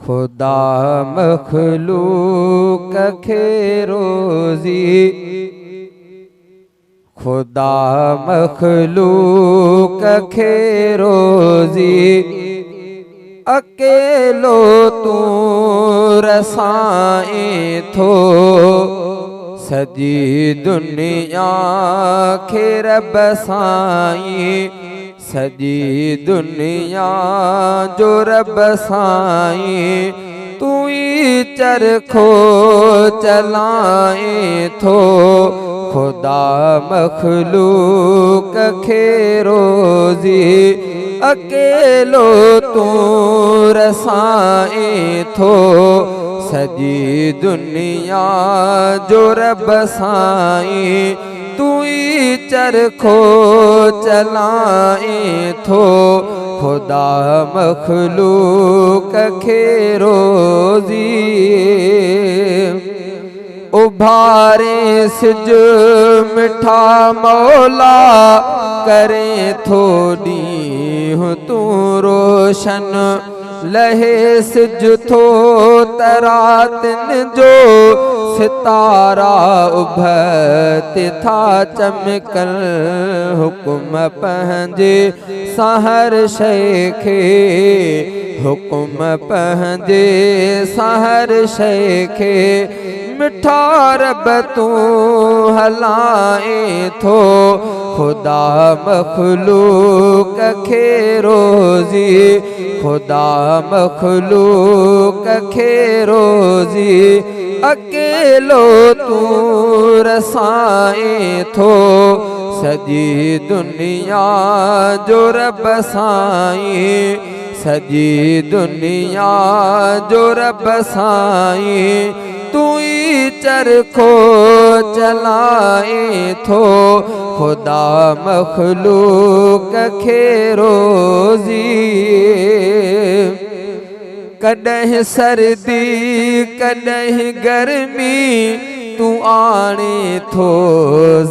खुदा मखलूक खे रोज़ी, खुदा मखलूक खे रोज़ी, अकेलो तू रसाए थो सजी दुनिया खे रब साईं, सजी दुनिया जो रब साईं। तू ही चरखो चलाए थो खुदा मखलूक खे रोज़ी, अकेलो तू रसाए थो सजी दुनिया जो रब साईं। तू ही चरखो चलाए थो खुदा मखलूक खे रोज़ी। उभारे सिज मिठा मौला करे थो ॾींहुं तू रोशन, लहे सिज थो तरातिन जो सितारा उभति था चमकल। हुक्म पंहिंजे सहर शइ खे, हुक्म पंहिंजे सहर शइ खे, मिठा रब तू हलाए थो खुदा मखलूक खे रोज़ी, खुदा मखलूक खे रोज़ी, अकेलो तू रसाए थो सजी दुनिया जो रब साईं, सजी दुनिया जो रब साईं। तू ही चरखो चलाए थो खुदा मखलूक खे रोज़ी। कॾहिं सर्दी कॾहिं गर्मी तू आणे थो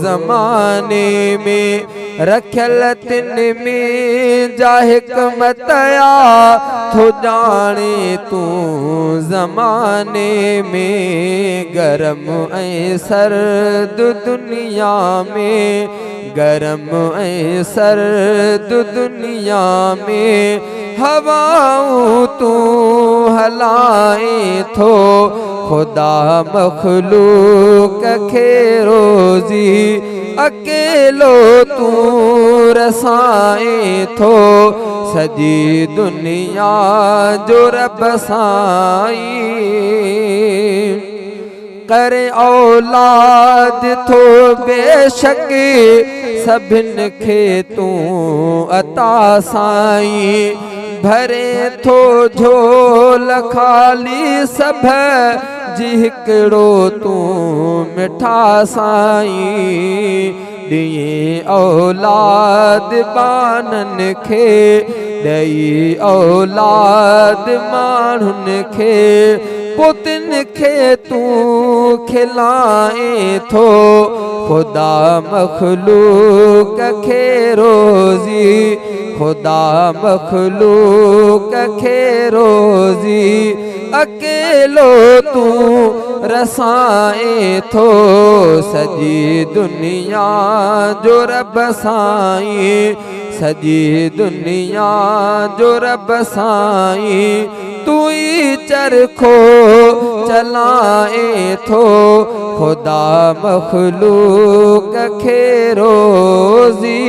ज़माने में, रखियल तिन में जा हिकमतया थो ॼाणे तू ज़माने में। गरम ऐं सर्द दुनिया में, गरम ऐं सर्द दुनिया में, हवाऊं तू हलाए थो खुदा मखलूक खे रोज़ी, अकेलो तू रसाए थो सजी दुनिया जो रब साईं। करे औलाद थो बेशक सभिन खे तू अता साईं, भरे थो झोल खाली सभ जी हिकिड़ो तू मिठा साईं। ॾिए औलाद बानन खे, ॾई औलाद माण्हुनि खे, पुतन खे तू खिलाए थो खुदा मखलूक खे रोज़ी, खुदा मखलूक खे रोज़ी, अकेलो तू रसाए थो सजी दुनिया जो रब साईं, सजी दुनिया जो रब साईं। तू ही चरखो चलाए थो खुदा मखलूक खे रोज़ी।